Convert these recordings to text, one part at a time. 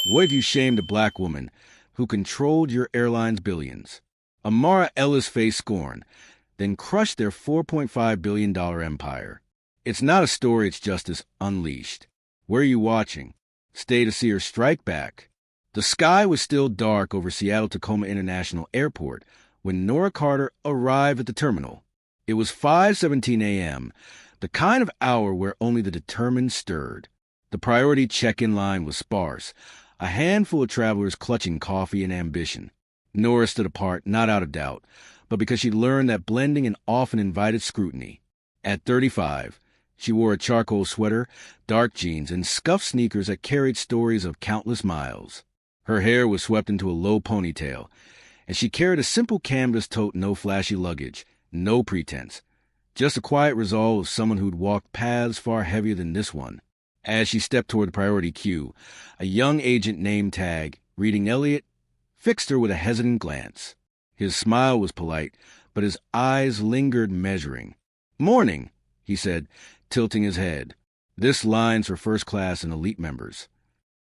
What if you shamed a black woman who controlled your airline's billions? Amara Ellis faced scorn, then crushed their $4.5 billion empire. It's not a story, it's justice unleashed. Where are you watching? Stay to see her strike back. The sky was still dark over Seattle-Tacoma International Airport when Nora Carter arrived at the terminal. It was 5:17 a.m., the kind of hour where only the determined stirred. The priority check-in line was sparse, a handful of travelers clutching coffee and ambition. Nora stood apart, not out of doubt, but because she'd learned that blending in often invited scrutiny. At 35, she wore a charcoal sweater, dark jeans, and scuffed sneakers that carried stories of countless miles. Her hair was swept into a low ponytail, and she carried a simple canvas tote, no flashy luggage, no pretense, just a quiet resolve of someone who'd walked paths far heavier than this one. As she stepped toward the priority queue, a young agent name tag, reading Elliot, fixed her with a hesitant glance. His smile was polite, but his eyes lingered, measuring. "Morning," he said, tilting his head. "This line's for first class and elite members."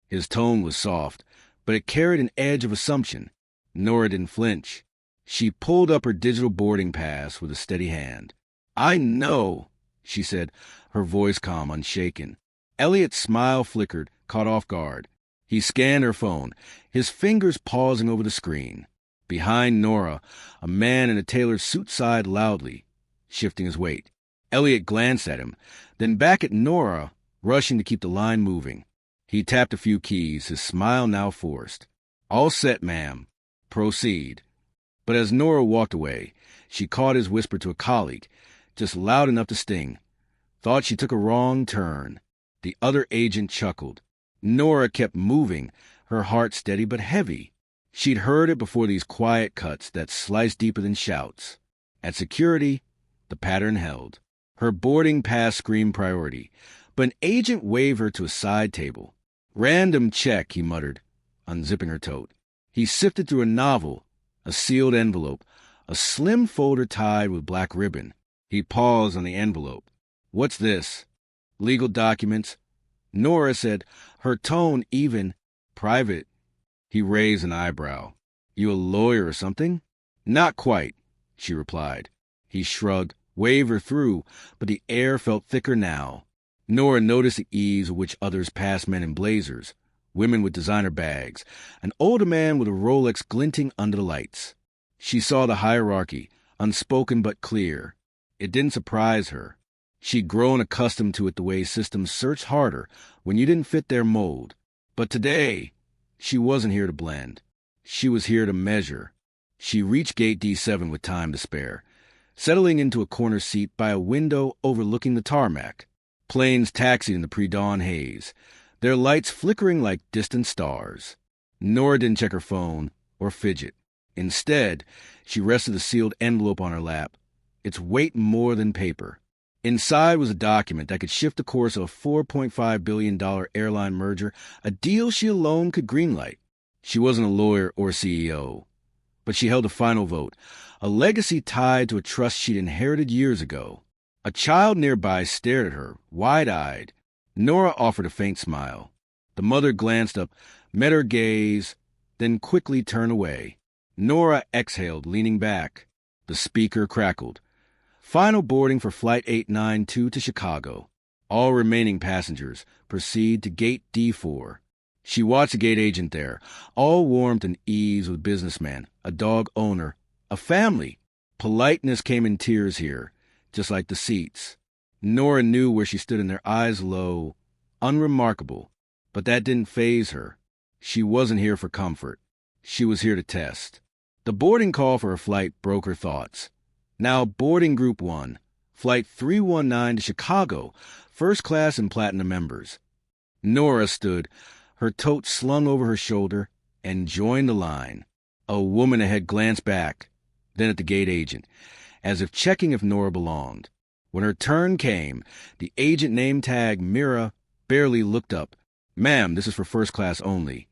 His tone was soft, but it carried an edge of assumption. Nora didn't flinch. She pulled up her digital boarding pass with a steady hand. "I know," she said, her voice calm, unshaken. Elliot's smile flickered, caught off guard. He scanned her phone, his fingers pausing over the screen. Behind Nora, a man in a tailored suit sighed loudly, shifting his weight. Elliot glanced at him, then back at Nora, rushing to keep the line moving. He tapped a few keys, his smile now forced. "All set, ma'am. Proceed." But as Nora walked away, she caught his whisper to a colleague, just loud enough to sting. "Thought she took a wrong turn." The other agent chuckled. Nora kept moving, her heart steady but heavy. She'd heard it before, these quiet cuts that sliced deeper than shouts. At security, the pattern held. Her boarding pass screamed priority, but an agent waved her to a side table. "Random check," he muttered, unzipping her tote. He sifted through a novel, a sealed envelope, a slim folder tied with black ribbon. He paused on the envelope. "What's this?" "Legal documents." Nora said, her tone even. "Private." He raised an eyebrow. "You a lawyer or something?" "Not quite," she replied. He shrugged, waved her through, but the air felt thicker now. Nora noticed the ease with which others passed, men in blazers, women with designer bags, an older man with a Rolex glinting under the lights. She saw the hierarchy, unspoken but clear. It didn't surprise her. She'd grown accustomed to it, the way systems searched harder when you didn't fit their mold. But today, she wasn't here to blend. She was here to measure. She reached gate D7 with time to spare, settling into a corner seat by a window overlooking the tarmac. Planes taxied in the pre-dawn haze, their lights flickering like distant stars. Nora didn't check her phone or fidget. Instead, she rested the sealed envelope on her lap, its weight more than paper. Inside was a document that could shift the course of a $4.5 billion airline merger, a deal she alone could greenlight. She wasn't a lawyer or CEO, but she held a final vote, a legacy tied to a trust she'd inherited years ago. A child nearby stared at her, wide-eyed. Nora offered a faint smile. The mother glanced up, met her gaze, then quickly turned away. Nora exhaled, leaning back. The speaker crackled. "Final boarding for Flight 892 to Chicago. All remaining passengers proceed to Gate D4. She watched the gate agent there, all warmth and ease with businessman, a dog owner, a family. Politeness came in tears here, just like the seats. Nora knew where she stood, in their eyes low, unremarkable, but that didn't faze her. She wasn't here for comfort. She was here to test. The boarding call for her flight broke her thoughts. Now boarding Group 1, Flight 319 to Chicago, first class and platinum members. Nora stood, her tote slung over her shoulder, and joined the line. A woman ahead glanced back, then at the gate agent, as if checking if Nora belonged. When her turn came, the agent name tag, Mira, barely looked up. "Ma'am, this is for first class only."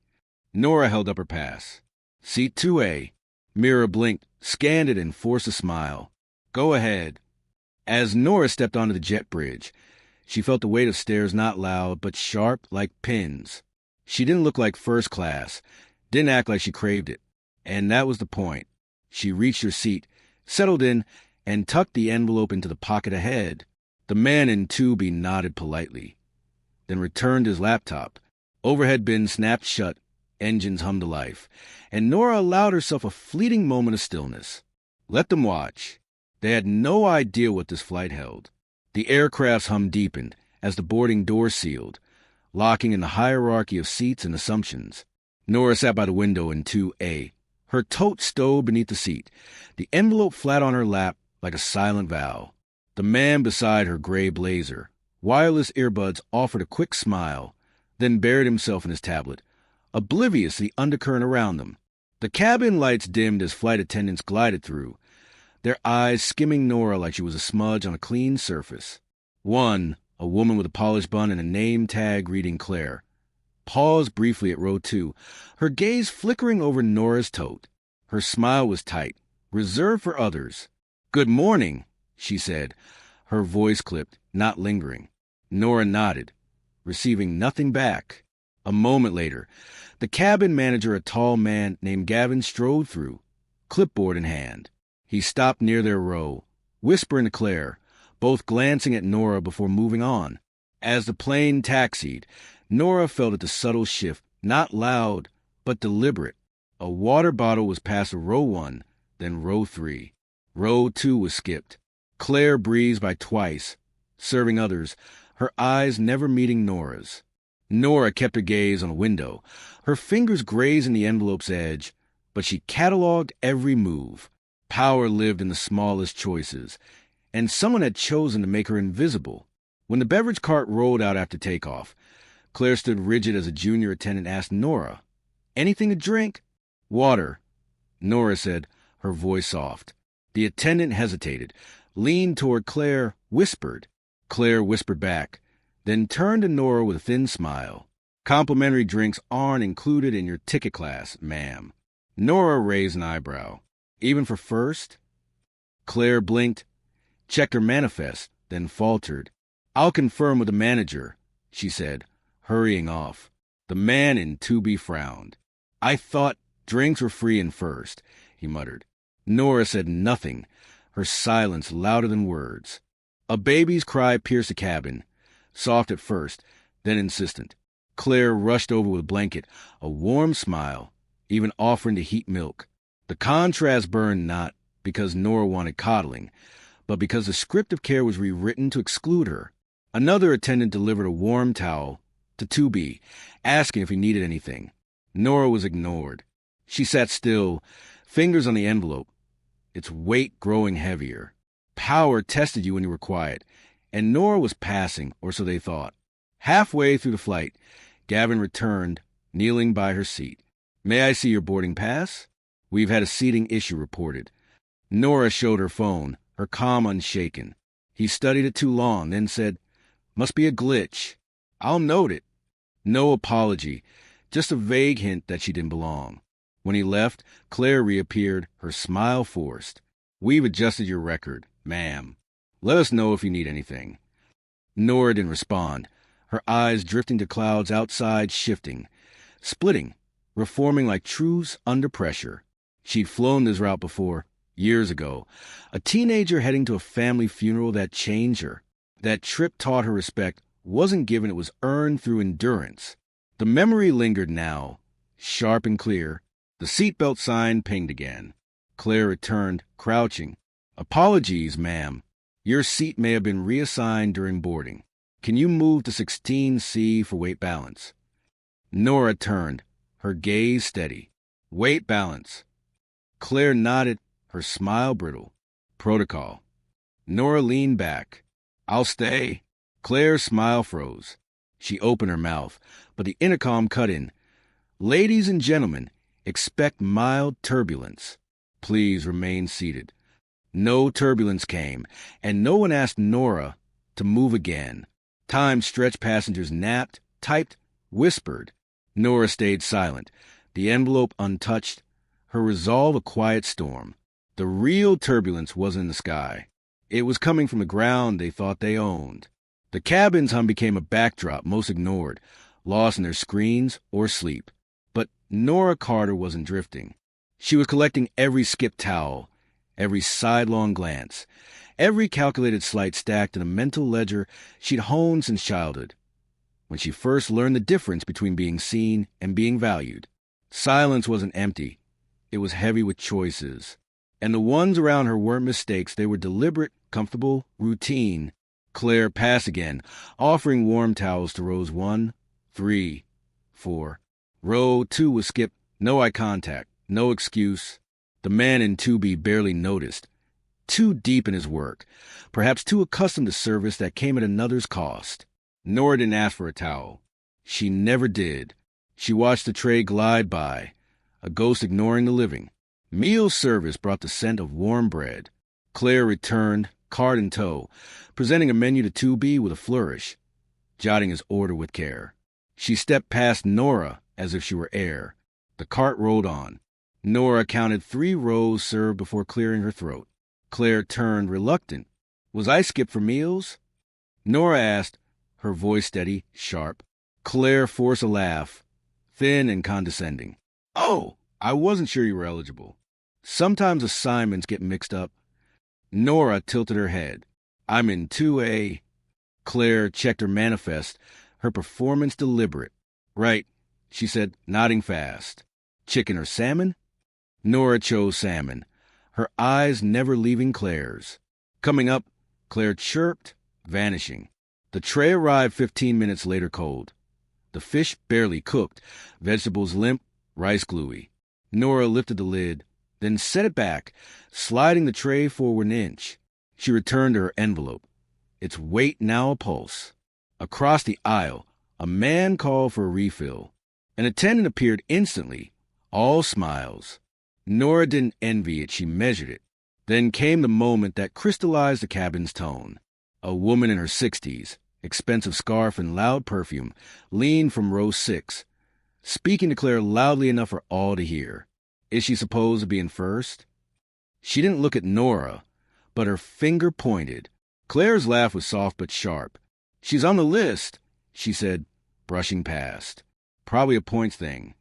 Nora held up her pass. "Seat 2A. Mira blinked, scanned it, and forced a smile. "Go ahead." As Nora stepped onto the jet bridge, she felt the weight of stairs, not loud, but sharp like pins. She didn't look like first class, didn't act like she craved it. And that was the point. She reached her seat, settled in, and tucked the envelope into the pocket ahead. The man in 2B nodded politely, then returned his laptop. Overhead bin snapped shut, engines hummed to life, and Nora allowed herself a fleeting moment of stillness. Let them watch. They had no idea what this flight held. The aircraft's hum deepened as the boarding door sealed, locking in the hierarchy of seats and assumptions. Nora sat by the window in 2A, her tote stowed beneath the seat, the envelope flat on her lap like a silent vow. The man beside her gray blazer, wireless earbuds, offered a quick smile, then buried himself in his tablet, oblivious to the undercurrent around them. The cabin lights dimmed as flight attendants glided through, their eyes skimming Nora like she was a smudge on a clean surface. One, a woman with a polished bun and a name tag reading Claire, paused briefly at row 2, her gaze flickering over Nora's tote. Her smile was tight, reserved for others. "Good morning," she said, her voice clipped, not lingering. Nora nodded, receiving nothing back. A moment later, the cabin manager, a tall man named Gavin, strode through, clipboard in hand. He stopped near their row, whispering to Claire, both glancing at Nora before moving on. As the plane taxied, Nora felt the subtle shift, not loud, but deliberate. A water bottle was past row 1, then row 3. Row 2 was skipped. Claire breezed by twice, serving others, her eyes never meeting Nora's. Nora kept her gaze on the window, her fingers grazing the envelope's edge, but she cataloged every move. Power lived in the smallest choices, and someone had chosen to make her invisible. When the beverage cart rolled out after takeoff, Claire stood rigid as a junior attendant asked Nora, "Anything to drink?" "Water," Nora said, her voice soft. The attendant hesitated, leaned toward Claire, whispered. Claire whispered back, then turned to Nora with a thin smile. "Complimentary drinks aren't included in your ticket class, ma'am." Nora raised an eyebrow. "Even for first?" Claire blinked, checked her manifest, then faltered. "I'll confirm with the manager," she said, hurrying off. The man in 2B frowned. "I thought drinks were free in first," he muttered. Nora said nothing, her silence louder than words. A baby's cry pierced the cabin, soft at first, then insistent. Claire rushed over with a blanket, a warm smile, even offering to heat milk. The contrast burned not because Nora wanted coddling, but because the script of care was rewritten to exclude her. Another attendant delivered a warm towel to 2B, asking if he needed anything. Nora was ignored. She sat still, fingers on the envelope, its weight growing heavier. Power tested you when you were quiet, and Nora was passing, or so they thought. Halfway through the flight, Gavin returned, kneeling by her seat. "May I see your boarding pass?" "We've had a seating issue reported." Nora showed her phone, her calm unshaken. He studied it too long, then said, "Must be a glitch. I'll note it." No apology, just a vague hint that she didn't belong. When he left, Claire reappeared, her smile forced. "We've adjusted your record, ma'am. Let us know if you need anything." Nora didn't respond, her eyes drifting to clouds outside, shifting, splitting, reforming like truths under pressure. She'd flown this route before, years ago, a teenager heading to a family funeral that changed her. That trip taught her respect wasn't given, it was earned through endurance. The memory lingered now, sharp and clear. The seatbelt sign pinged again. Claire returned, crouching. "Apologies, ma'am. Your seat may have been reassigned during boarding. Can you move to 16C for weight balance?" Nora turned, her gaze steady. "Weight balance." Claire nodded, her smile brittle. "Protocol." Nora leaned back. "I'll stay." Claire's smile froze. She opened her mouth, but the intercom cut in. "Ladies and gentlemen, expect mild turbulence. Please remain seated." No turbulence came, and no one asked Nora to move again. Time stretched, passengers napped, typed, whispered. Nora stayed silent, the envelope untouched, her resolve a quiet storm. The real turbulence wasn't in the sky. It was coming from the ground they thought they owned. The cabin's hum became a backdrop most ignored, lost in their screens or sleep. But Nora Carter wasn't drifting. She was collecting every skip towel, every sidelong glance, every calculated slight stacked in a mental ledger she'd honed since childhood, when she first learned the difference between being seen and being valued. Silence wasn't empty. It was heavy with choices. And the ones around her weren't mistakes. They were deliberate, comfortable, routine. Claire passed again, offering warm towels to rows 1, 3, 4. Row 2 was skipped. No eye contact. No excuse. The man in 2B barely noticed. Too deep in his work. Perhaps too accustomed to service that came at another's cost. Nora didn't ask for a towel. She never did. She watched the tray glide by, a ghost ignoring the living. Meal service brought the scent of warm bread. Claire returned, cart in tow, presenting a menu to 2B with a flourish, jotting his order with care. She stepped past Nora as if she were air. The cart rolled on. Nora counted 3 rows served before clearing her throat. Claire turned, reluctant. "Was I skipped for meals?" Nora asked, her voice steady, sharp. Claire forced a laugh, thin and condescending. "Oh, I wasn't sure you were eligible. Sometimes assignments get mixed up." Nora tilted her head. "I'm in 2A. Claire checked her manifest, her performance deliberate. "Right," she said, nodding fast. "Chicken or salmon?" Nora chose salmon, her eyes never leaving Claire's. "Coming up," Claire chirped, vanishing. The tray arrived 15 minutes later cold. The fish barely cooked, vegetables limp, rice gluey. Nora lifted the lid, then set it back, sliding the tray forward an inch. She returned to her envelope, its weight now a pulse. Across the aisle, a man called for a refill. An attendant appeared instantly, all smiles. Nora didn't envy it, she measured it. Then came the moment that crystallized the cabin's tone. A woman in her 60s, expensive scarf and loud perfume, leaned from row 6, speaking to Claire loudly enough for all to hear. Is she supposed to be in first? She didn't look at Nora, but her finger pointed. Claire's laugh was soft but sharp. "She's on the list," she said, brushing past. "Probably a points thing."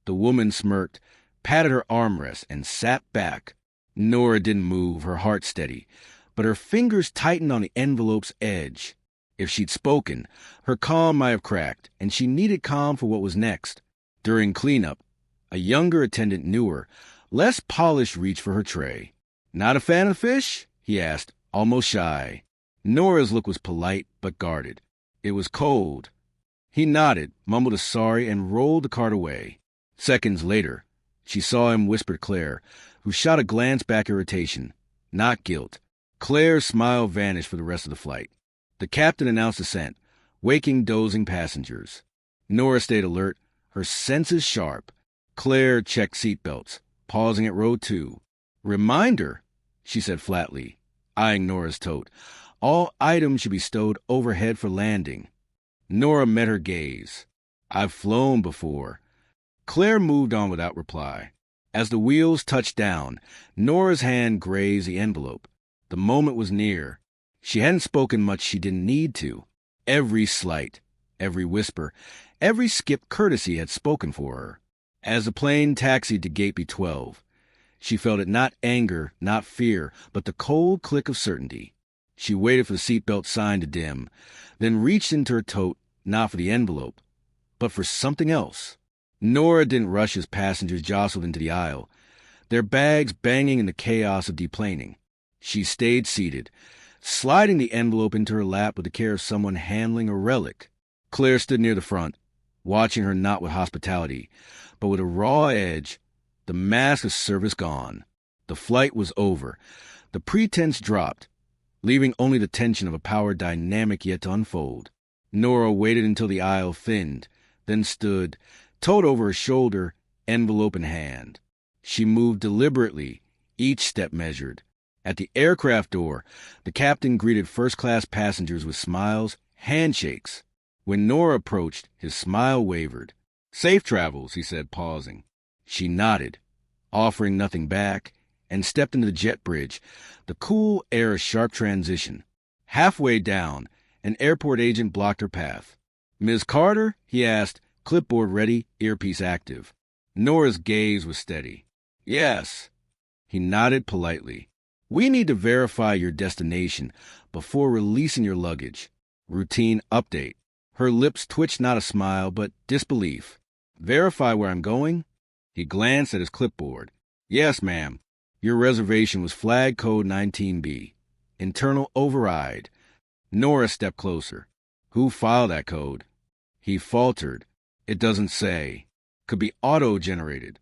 The woman smirked, patted her armrest, and sat back. Nora didn't move, her heart steady, but her fingers tightened on the envelope's edge. If she'd spoken, her calm might have cracked, and she needed calm for what was next. During cleanup, a younger attendant knew her, less polished, reached for her tray. "Not a fan of fish?" he asked, almost shy. Nora's look was polite but guarded. It was cold. He nodded, mumbled a sorry, and rolled the cart away. Seconds later, she saw him whisper to Claire, who shot a glance back irritation, not guilt. Claire's smile vanished for the rest of the flight. The captain announced ascent, waking dozing passengers. Nora stayed alert, her senses sharp. Claire checked seatbelts, pausing at row 2. "Reminder," she said flatly, eyeing Nora's tote. "All items should be stowed overhead for landing." Nora met her gaze. "I've flown before." Claire moved on without reply. As the wheels touched down, Nora's hand grazed the envelope. The moment was near. She hadn't spoken much, she didn't need to. Every slight, every whisper, every skip courtesy had spoken for her. As the plane taxied to gate B12, she felt it, not anger, not fear, but the cold click of certainty. She waited for the seatbelt sign to dim, then reached into her tote, not for the envelope, but for something else. Nora didn't rush as passengers jostled into the aisle, their bags banging in the chaos of deplaning. She stayed seated, sliding the envelope into her lap with the care of someone handling a relic. Claire stood near the front, watching her not with hospitality, but with a raw edge, the mask of service gone. The flight was over. The pretense dropped, leaving only the tension of a power dynamic yet to unfold. Nora waited until the aisle thinned, then stood, tote over her shoulder, envelope in hand. She moved deliberately, each step measured. At the aircraft door, the captain greeted first-class passengers with smiles, handshakes. When Nora approached, his smile wavered. "Safe travels," he said, pausing. She nodded, offering nothing back, and stepped into the jet bridge, the cool air a sharp transition. Halfway down, an airport agent blocked her path. "Ms. Carter?" he asked, clipboard ready, earpiece active. Nora's gaze was steady. "Yes." He nodded politely. "We need to verify your destination before releasing your luggage. Routine update." Her lips twitched not a smile, but disbelief. "Verify where I'm going?" He glanced at his clipboard. "Yes, ma'am. Your reservation was flag code 19B. Internal override." Nora stepped closer. "Who filed that code?" He faltered. "It doesn't say. Could be auto-generated."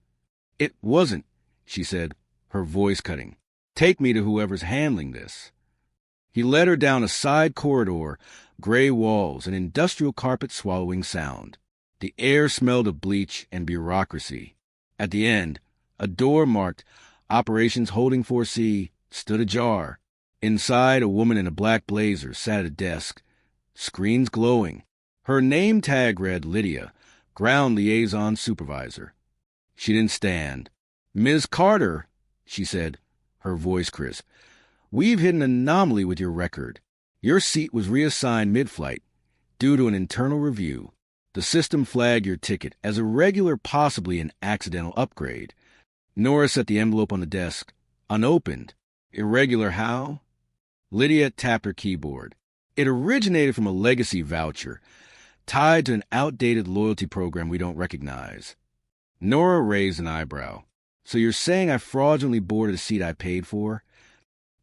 "It wasn't," she said, her voice cutting. "Take me to whoever's handling this." He led her down a side corridor, gray walls, an industrial carpet-swallowing sound. The air smelled of bleach and bureaucracy. At the end, a door marked Operations Holding 4C stood ajar. Inside, a woman in a black blazer sat at a desk, screens glowing. Her name tag read Lydia, Ground Liaison Supervisor. She didn't stand. "Ms. Carter," she said, her voice crisp, "we've hit an anomaly with your record. Your seat was reassigned mid-flight due to an internal review. The system flagged your ticket as a regular, possibly an accidental upgrade." Nora set the envelope on the desk. "Unopened. Irregular how?" Lydia tapped her keyboard. "It originated from a legacy voucher, tied to an outdated loyalty program we don't recognize." Nora raised an eyebrow. "So you're saying I fraudulently boarded a seat I paid for?"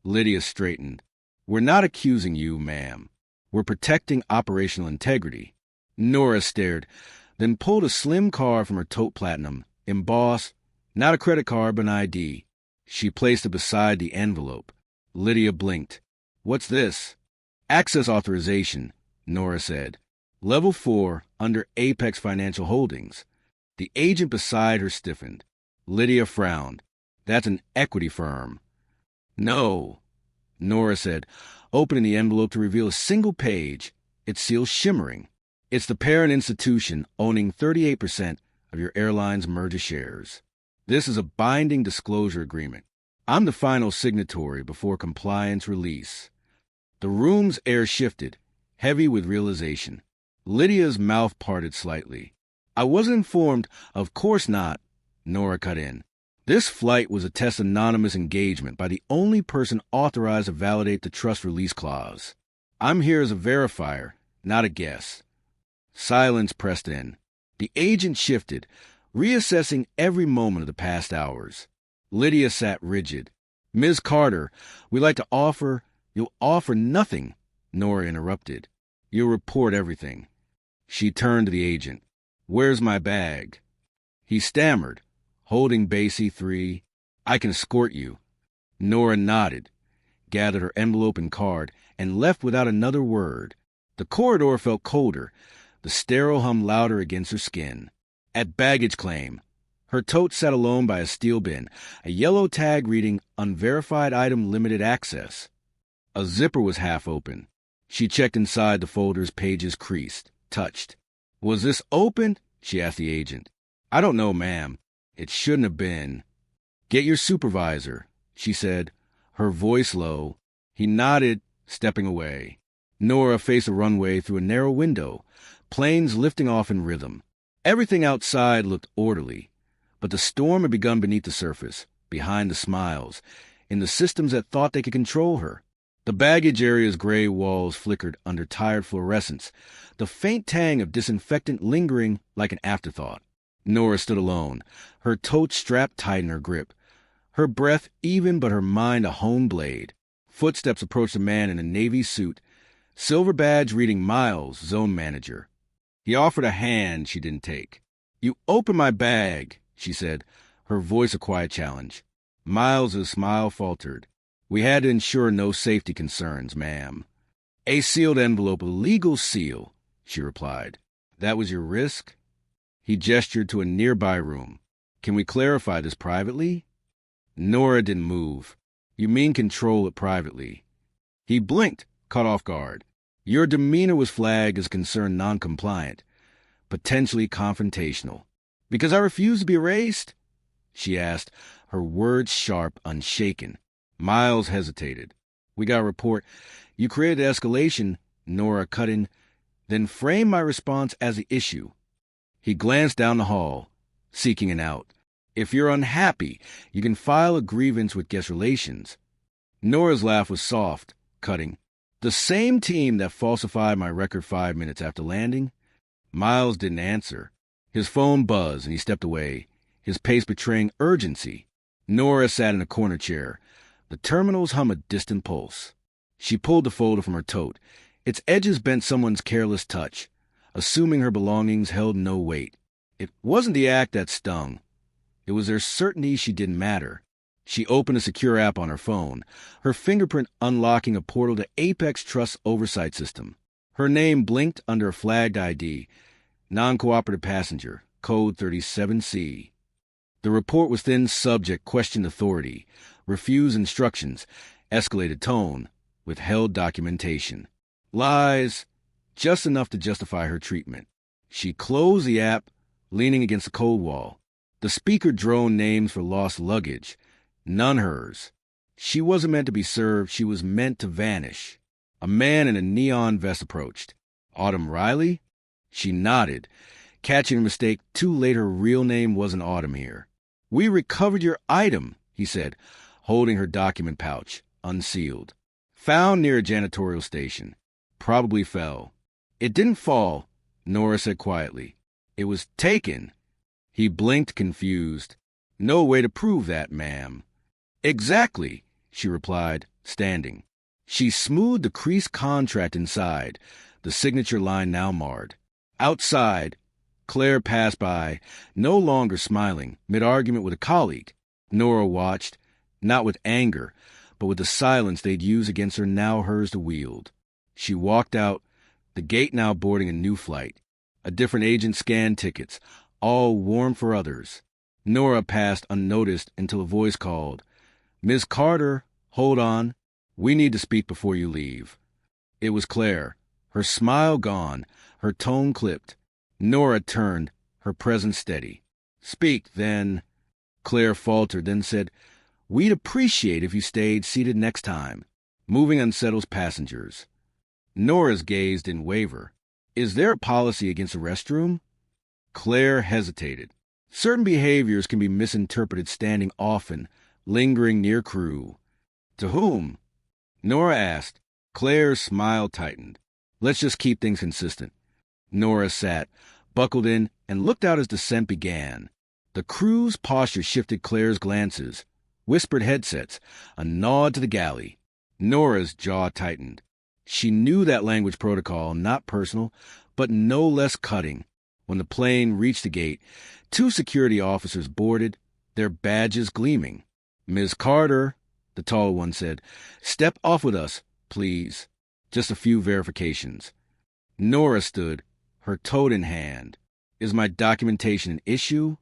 Lydia straightened. "We're not accusing you, ma'am. We're protecting operational integrity." Nora stared, then pulled a slim card from her tote platinum, embossed, not a credit card, but an ID. She placed it beside the envelope. Lydia blinked. "What's this?" "Access authorization," Nora said. "Level 4, under Apex Financial Holdings." The agent beside her stiffened. Lydia frowned. "That's an equity firm." "No," Nora said, opening the envelope to reveal a single page, its seal shimmering. "It's the parent institution owning 38% of your airline's merger shares. This is a binding disclosure agreement. I'm the final signatory before compliance release." The room's air shifted, heavy with realization. Lydia's mouth parted slightly. "I wasn't informed." "Of course not," Nora cut in. "This flight was a test anonymous engagement by the only person authorized to validate the trust release clause. I'm here as a verifier, not a guest." Silence pressed in. The agent shifted, reassessing every moment of the past hours. Lydia sat rigid. "Ms. Carter, we'd like to offer—" "You'll offer nothing," Nora interrupted. "You'll report everything." She turned to the agent. "Where's my bag?" He stammered, holding base E3. "I can escort you." Nora nodded, gathered her envelope and card, and left without another word. The corridor felt colder, the stereo hum louder against her skin. At baggage claim, her tote sat alone by a steel bin, a yellow tag reading Unverified Item Limited Access. A zipper was half open. She checked inside the folder's pages creased, touched. "Was this open?" she asked the agent. "I don't know, ma'am. It shouldn't have been." "Get your supervisor," she said, her voice low. He nodded, stepping away. Nora faced the runway through a narrow window, planes lifting off in rhythm. Everything outside looked orderly, but the storm had begun beneath the surface, behind the smiles, in the systems that thought they could control her. The baggage area's gray walls flickered under tired fluorescence, the faint tang of disinfectant lingering like an afterthought. Nora stood alone, her tote strapped tight in her grip, her breath even but her mind a honed blade. Footsteps approached a man in a navy suit, silver badge reading Miles, zone manager. He offered a hand she didn't take. "You open my bag," she said, her voice a quiet challenge. Miles's smile faltered. "We had to ensure no safety concerns, ma'am." "A sealed envelope, a legal seal," she replied. "That was your risk?" He gestured to a nearby room. "Can we clarify this privately?" Nora didn't move. "You mean control it privately?" He blinked, caught off guard. "Your demeanor was flagged as concerned non-compliant, potentially confrontational." "Because I refuse to be erased?" she asked, her words sharp, unshaken. Miles hesitated. "We got a report. You created the escalation," Nora cut in. Then frame my response as the issue. He glanced down the hall, seeking an out. If you're unhappy, you can file a grievance with guest relations. Nora's laugh was soft, cutting. The same team that falsified my record 5 minutes after landing? Miles didn't answer. His phone buzzed and he stepped away, his pace betraying urgency. Nora sat in a corner chair. The terminals hum a distant pulse. She pulled the folder from her tote. Its edges bent someone's careless touch, assuming her belongings held no weight. It wasn't the act that stung. It was their certainty she didn't matter. She opened a secure app on her phone, her fingerprint unlocking a portal to Apex Trust's oversight system. Her name blinked under a flagged ID. Non-cooperative passenger, code 37C. The report was then subject questioned authority, refused instructions, escalated tone, withheld documentation. Lies, just enough to justify her treatment. She closed the app, leaning against the cold wall. The speaker droned names for lost luggage, none hers. She wasn't meant to be served, she was meant to vanish. A man in a neon vest approached. Autumn Riley? She nodded, catching her mistake. Too late, her real name wasn't Autumn here. We recovered your item, he said, holding her document pouch, unsealed. Found near a janitorial station. Probably fell. It didn't fall, Nora said quietly. It was taken. He blinked, confused. No way to prove that, ma'am. Exactly, she replied, standing. She smoothed the creased contract inside, the signature line now marred. Outside, Claire passed by, no longer smiling, mid-argument with a colleague. Nora watched, not with anger, but with the silence they'd use against her, now hers to wield. She walked out, the gate now boarding a new flight. A different agent scanned tickets, all warm for others. Nora passed unnoticed until a voice called, "Ms. Carter, hold on. We need to speak before you leave." It was Claire, her smile gone, her tone clipped. Nora turned, her presence steady. "Speak, then." Claire faltered, then said, "We'd appreciate if you stayed seated next time." Moving unsettles passengers. Nora's gaze didn't waver. "Is there a policy against the restroom?" Claire hesitated. Certain behaviors can be misinterpreted standing often, lingering near crew. To whom? Nora asked. Claire's smile tightened. Let's just keep things consistent. Nora sat, buckled in, and looked out as descent began. The crew's posture shifted Claire's glances, whispered headsets, a nod to the galley. Nora's jaw tightened. She knew that language protocol, not personal, but no less cutting. When the plane reached the gate, 2 security officers boarded, their badges gleaming. "Ms. Carter," the taller one said, "step off with us, please. Just a few verifications." Nora stood, her tote in hand. "Is my documentation an issue?"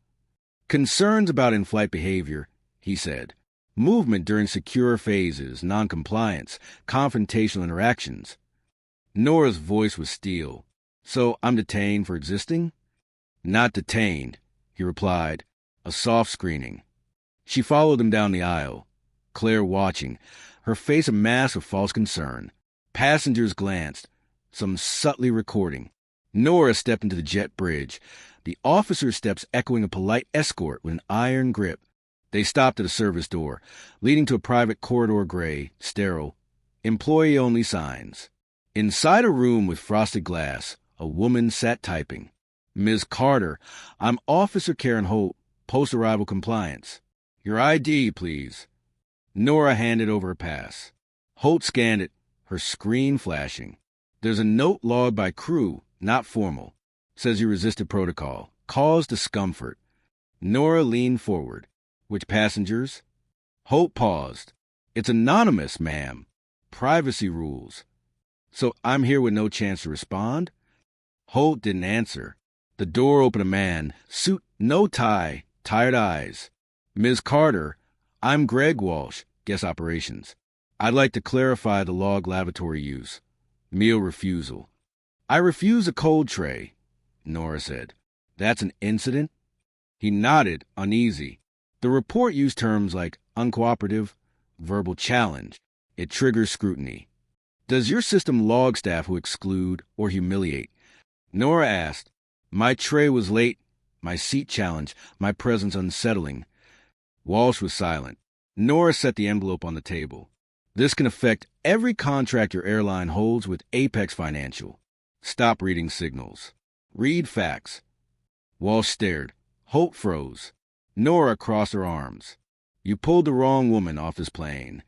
"Concerns about in-flight behavior," he said. "Movement during secure phases, non-compliance, confrontational interactions." Nora's voice was steel. "So I'm detained for existing?" "Not detained," he replied. "A soft screening." She followed him down the aisle, Claire watching, her face a mask of false concern. Passengers glanced, some subtly recording. Nora stepped into the jet bridge, the officer's steps echoing a polite escort with an iron grip. They stopped at a service door, leading to a private corridor, gray, sterile, employee-only signs. Inside a room with frosted glass, a woman sat typing. "Ms. Carter, I'm Officer Karen Holt, post-arrival compliance. Your ID, please." Nora handed over her pass. Holt scanned it, her screen flashing. "There's a note logged by crew, not formal. Says you resisted protocol, caused discomfort." Nora leaned forward. "Which passengers?" Holt paused. "It's anonymous, ma'am. Privacy rules." "So I'm here with no chance to respond?" Holt didn't answer. The door opened a man, suit, no tie, tired eyes. "Ms. Carter, I'm Greg Walsh, guest operations. I'd like to clarify the log lavatory use. Meal refusal." "I refuse a cold tray," Nora said. "That's an incident?" He nodded, uneasy. The report used terms like uncooperative, verbal challenge. It triggers scrutiny. "Does your system log staff who exclude or humiliate? Nora asked. My tray was late, my seat challenged, my presence unsettling. Walsh was silent. Nora set the envelope on the table. This can affect every contract your airline holds with Apex Financial. Stop reading signals. Read facts. Walsh stared. Holt froze. Nora crossed her arms. You pulled the wrong woman off this plane.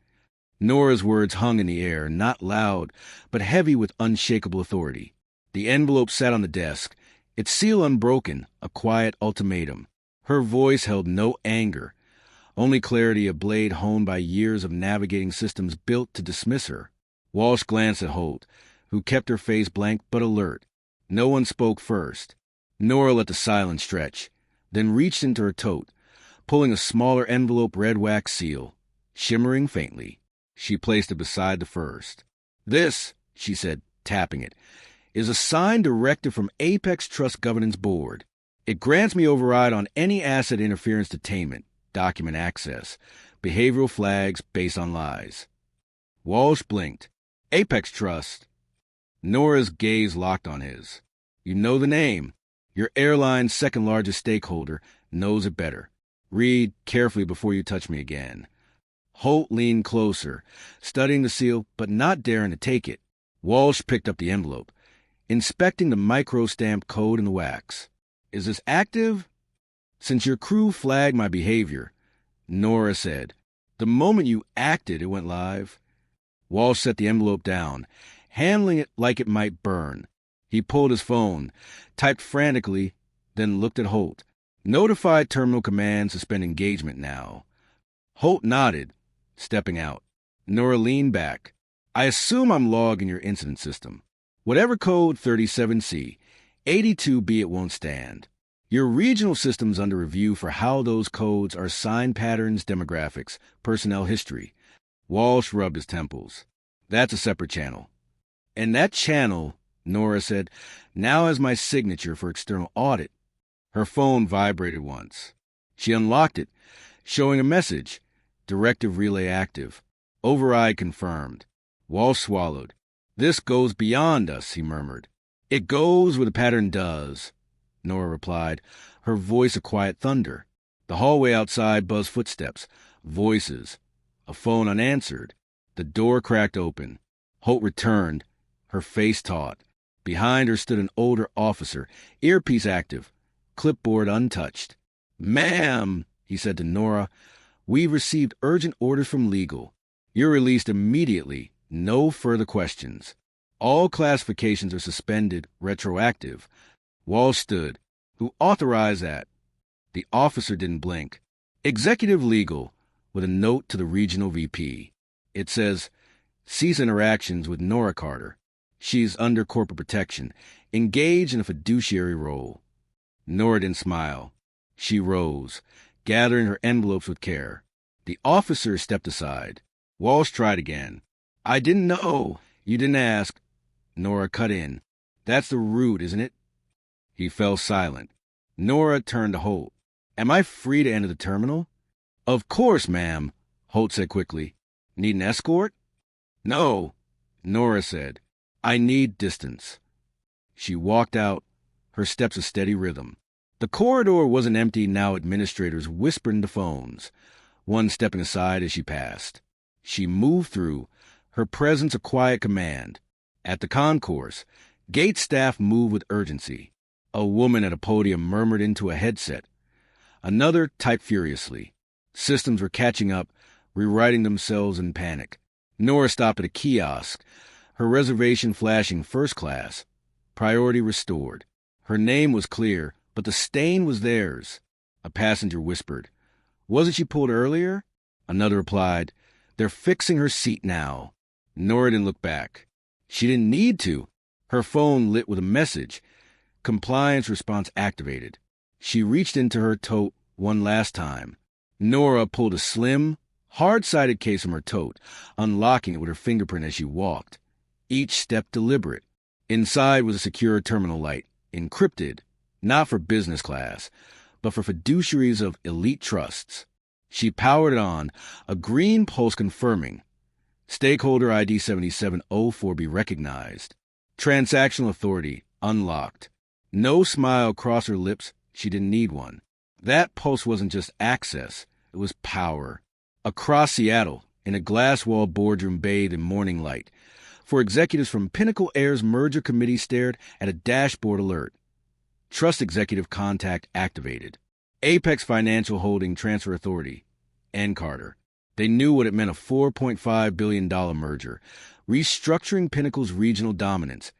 Nora's words hung in the air, not loud, but heavy with unshakable authority. The envelope sat on the desk, its seal unbroken, a quiet ultimatum. Her voice held no anger, only clarity, a blade honed by years of navigating systems built to dismiss her. Walsh glanced at Holt, who kept her face blank but alert. No one spoke first. Nora let the silence stretch, then reached into her tote, pulling a smaller envelope red wax seal, shimmering faintly. She placed it beside the first. This, she said, tapping it, is a signed directive from Apex Trust Governance Board. It grants me override on any asset interference detainment, document access, behavioral flags based on lies. Walsh blinked. Apex Trust. Nora's gaze locked on his. You know the name. Your airline's second largest stakeholder knows it better. Read carefully before you touch me again. Holt leaned closer, studying the seal but not daring to take it. Walsh picked up the envelope, inspecting the micro-stamped code in the wax. Is this active? Since your crew flagged my behavior, Nora said. The moment you acted, it went live. Walsh set the envelope down, handling it like it might burn. He pulled his phone, typed frantically, then looked at Holt. Notify Terminal Command, suspend engagement now. Holt nodded, stepping out. Nora leaned back. I assume I'm logged in your incident system. Whatever code 37C, 82B it won't stand. Your regional system's under review for how those codes are sign patterns, demographics, personnel history. Walsh rubbed his temples. That's a separate channel. And that channel, Nora said, now has my signature for external audit. Her phone vibrated once. She unlocked it, showing a message. Directive relay active. Override confirmed. Walsh swallowed. This goes beyond us, he murmured. It goes where the pattern does, Nora replied, her voice a quiet thunder. The hallway outside buzzed footsteps, voices. A phone unanswered. The door cracked open. Holt returned, her face taut. Behind her stood an older officer, earpiece active, clipboard untouched. Ma'am, he said to Nora, we've received urgent orders from legal. You're released immediately, no further questions. All classifications are suspended, retroactive. Walsh stood. Who authorized that? The officer didn't blink. Executive Legal, with a note to the regional VP. It says, cease interactions with Nora Carter. She's under corporate protection, engaged in a fiduciary role. Nora didn't smile. She rose, gathering her envelopes with care. The officer stepped aside. Walsh tried again. I didn't know. You didn't ask. Nora cut in. That's the route, isn't it? He fell silent. Nora turned to Holt. Am I free to enter the terminal? Of course, ma'am, Holt said quickly. Need an escort? No, Nora said. I need distance. She walked out, her steps a steady rhythm. The corridor wasn't empty now. Administrators whispered into phones, one stepping aside as she passed. She moved through, her presence a quiet command. At the concourse, gate staff moved with urgency. A woman at a podium murmured into a headset. Another typed furiously. Systems were catching up, rewriting themselves in panic. Nora stopped at a kiosk, her reservation flashing first class. Priority restored. Her name was clear, but the stain was theirs. A passenger whispered. Wasn't she pulled earlier? Another replied. They're fixing her seat now. Nora didn't look back. She didn't need to. Her phone lit with a message. Compliance response activated. She reached into her tote one last time. Nora pulled a slim, hard-sided case from her tote, unlocking it with her fingerprint as she walked. Each step deliberate. Inside was a secure terminal light, encrypted, not for business class, but for fiduciaries of elite trusts. She powered it on, a green pulse confirming. Stakeholder ID 7704 be recognized. Transactional authority unlocked. No smile crossed her lips. She didn't need one. That pulse wasn't just access. It was power. Across Seattle, in a glass-walled boardroom bathed in morning light, four executives from Pinnacle Air's merger committee stared at a dashboard alert. Trust executive contact activated. Apex Financial Holding Transfer Authority. N. Carter. They knew what it meant, a $4.5 billion merger, restructuring Pinnacle's regional dominance,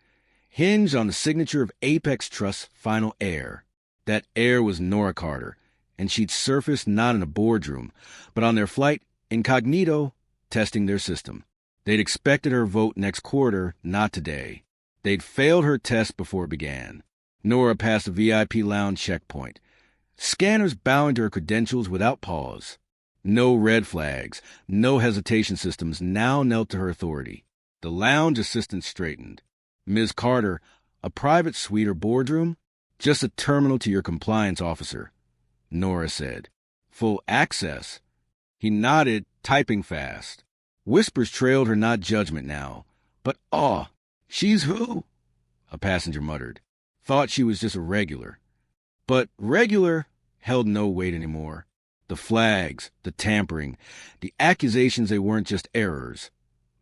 hinged on the signature of Apex Trust's final heir. That heir was Nora Carter, and she'd surfaced not in a boardroom, but on their flight, incognito, testing their system. They'd expected her vote next quarter, not today. They'd failed her test before it began. Nora passed the VIP lounge checkpoint. Scanners bowing to her credentials without pause. No red flags, no hesitation systems now knelt to her authority. The lounge assistant straightened. Ms. Carter, a private suite or boardroom? Just a terminal to your compliance officer, Nora said. Full access? He nodded, typing fast. Whispers trailed her not judgment now, but awe. She's who? A passenger muttered. Thought she was just a regular. But regular held no weight anymore. The flags, the tampering, the accusations they weren't just errors.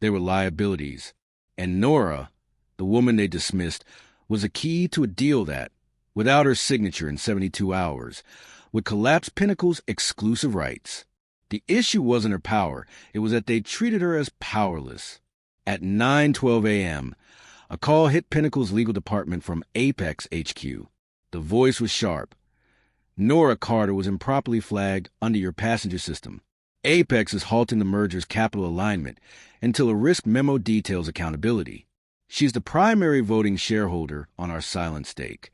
They were liabilities. And Nora, the woman they dismissed, was a key to a deal that, without her signature in 72 hours, would collapse Pinnacle's exclusive rights. The issue wasn't her power. It was that they treated her as powerless. At 9:12 a.m., a call hit Pinnacle's legal department from Apex HQ. The voice was sharp. Nora Carter was improperly flagged under your passenger system. Apex is halting the merger's capital alignment until a risk memo details accountability. She's the primary voting shareholder on our silent stake.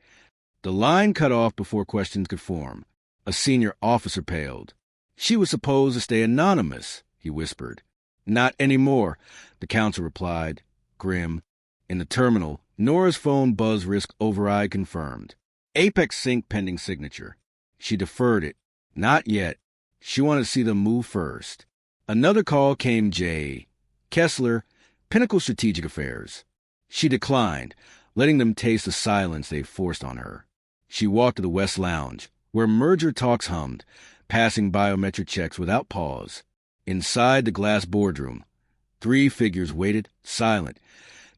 The line cut off before questions could form. A senior officer paled. She was supposed to stay anonymous, he whispered. Not anymore, the counsel replied, grim. In the terminal, Nora's phone buzz risk override confirmed. Apex Sync pending signature. She deferred it. Not yet. She wanted to see them move first. Another call came J. Kessler, Pinnacle Strategic Affairs. She declined, letting them taste the silence they forced on her. She walked to the West Lounge, where merger talks hummed, passing biometric checks without pause. Inside the glass boardroom, 3 figures waited, silent,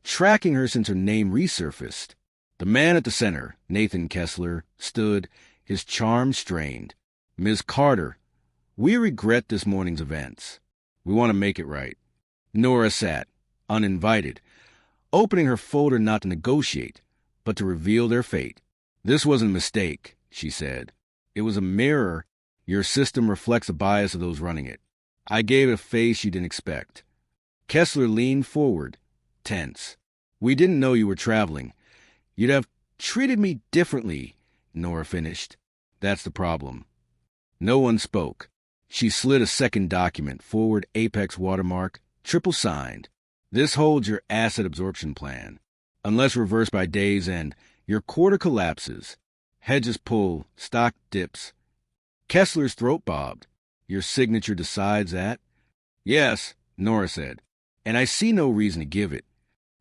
tracking her since her name resurfaced. The man at the center, Nathan Kessler, stood, his charm strained. Ms. Carter, we regret this morning's events. We want to make it right. Nora sat, uninvited, opening her folder not to negotiate, but to reveal their fate. This wasn't a mistake, she said. It was a mirror. Your system reflects the bias of those running it. I gave it a face you didn't expect. Kessler leaned forward, tense. We didn't know you were traveling. You'd have treated me differently, Nora finished. That's the problem. No one spoke. She slid a second document, forward Apex watermark, triple signed. This holds your asset absorption plan. Unless reversed by day's end, your quarter collapses. Hedges pull, stock dips. Kessler's throat bobbed. Your signature decides that? Yes, Nora said, and I see no reason to give it.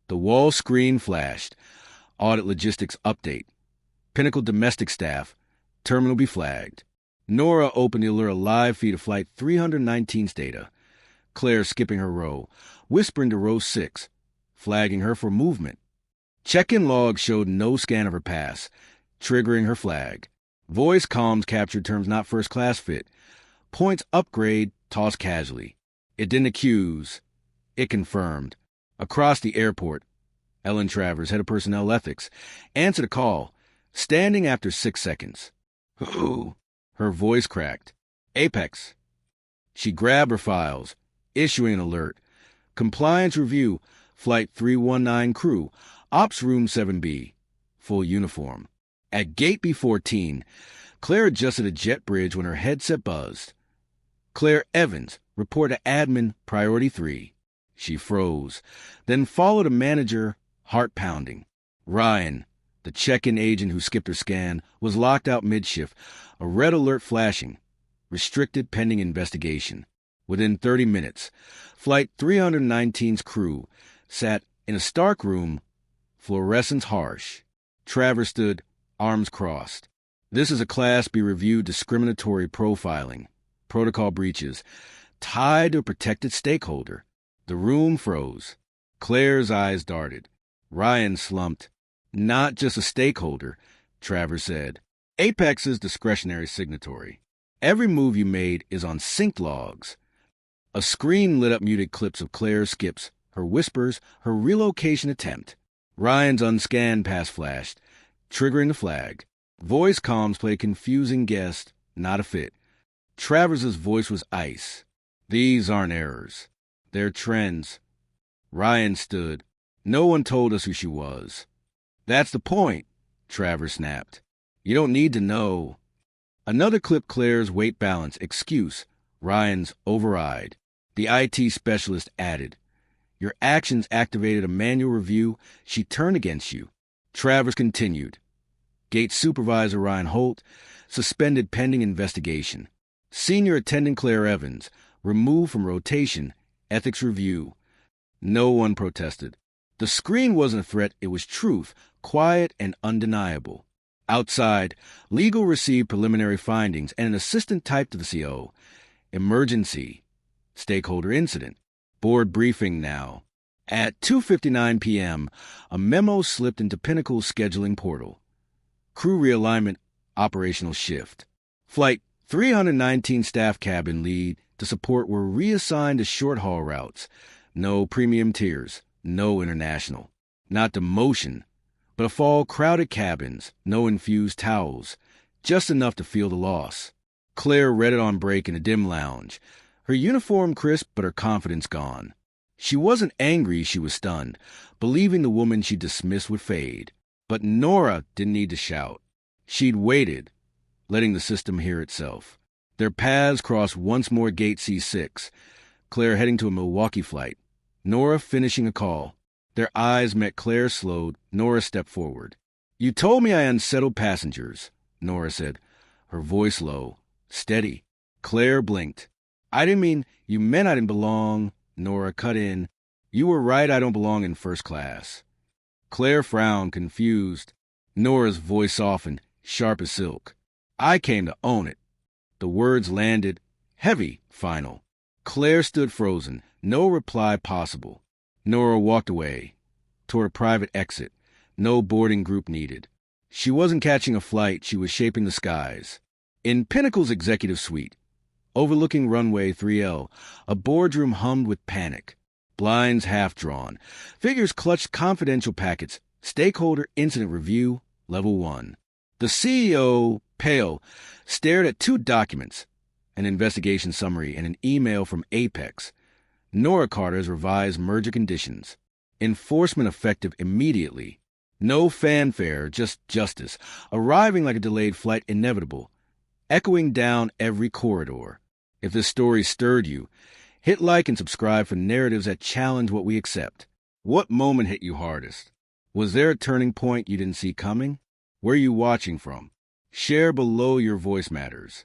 The wall screen flashed. Audit logistics update. Pinnacle domestic staff. Terminal be flagged. Nora opened the alert live feed of Flight 319's data. Claire skipping her row, whispering to row 6, flagging her for movement. Check-in log showed no scan of her pass, triggering her flag. Voice comms captured terms not first-class fit. Points upgrade tossed casually. It didn't accuse. It confirmed. Across the airport, Ellen Travers, head of personnel ethics, answered a call, standing after 6 seconds. Who? Her voice cracked. Apex. She grabbed her files, issuing an alert. Compliance review, Flight 319 crew, Ops Room 7B. Full uniform. At Gate B14, Claire adjusted a jet bridge when her headset buzzed. Claire Evans, report to admin, priority 3. She froze, then followed a manager, heart pounding. Ryan, the check-in agent who skipped her scan, was locked out mid-shift, a red alert flashing. Restricted pending investigation. Within 30 minutes, Flight 319's crew sat in a stark room, fluorescence harsh. Travers stood arms crossed. This is a Class B review discriminatory profiling, protocol breaches, tied to a protected stakeholder. The room froze. Claire's eyes darted. Ryan slumped. Not just a stakeholder, Travers said. Apex's discretionary signatory. Every move you made is on sync logs. A screen lit up muted clips of Claire's skips, her whispers, her relocation attempt. Ryan's unscanned pass flashed, triggering the flag. Voice comms played confusing guest, not a fit. Travers's voice was ice. These aren't errors. They're trends. Ryan stood. No one told us who she was. That's the point, Travers snapped. You don't need to know. Another clip Claire's weight balance excuse, Ryan's override. The IT specialist added, Your actions activated a manual review. She turned against you. Travers continued. Gate Supervisor Ryan Holt, suspended pending investigation. Senior Attendant Claire Evans, removed from rotation, ethics review. No one protested. The screen wasn't a threat, it was truth, quiet and undeniable. Outside, legal received preliminary findings and an assistant typed to the CO. Emergency. Stakeholder incident. Board briefing now. At 2:59 p.m., a memo slipped into Pinnacle's scheduling portal. Crew realignment, operational shift. Flight 319 staff cabin lead to support were reassigned to short-haul routes. No premium tiers, no international. Not demotion, but a fall crowded cabins, no infused towels, just enough to feel the loss. Claire read it on break in a dim lounge. Her uniform crisp, but her confidence gone. She wasn't angry, she was stunned, believing the woman she dismissed would fade. But Nora didn't need to shout. She'd waited, letting the system hear itself. Their paths crossed once more Gate C6, Claire heading to a Milwaukee flight, Nora finishing a call. Their eyes met. Claire slowed. Nora stepped forward. You told me I unsettled passengers, Nora said, her voice low, steady. Claire blinked. I didn't mean you meant I didn't belong, Nora cut in. You were right, I don't belong in first class. Claire frowned, confused. Nora's voice softened, sharp as silk. I came to own it. The words landed, heavy, final. Claire stood frozen, no reply possible. Nora walked away, toward a private exit, no boarding group needed. She wasn't catching a flight, she was shaping the skies. In Pinnacle's executive suite, overlooking runway 3L, a boardroom hummed with panic. Blinds half-drawn. Figures clutched confidential packets. Stakeholder incident review, level 1. The CEO, pale, stared at 2 documents, an investigation summary and an email from Apex. Nora Carter's revised merger conditions. Enforcement effective immediately. No fanfare, just justice, arriving like a delayed flight inevitable, echoing down every corridor. If this story stirred you, hit like and subscribe for narratives that challenge what we accept. What moment hit you hardest? Was there a turning point you didn't see coming? Where are you watching from? Share below, your voice matters.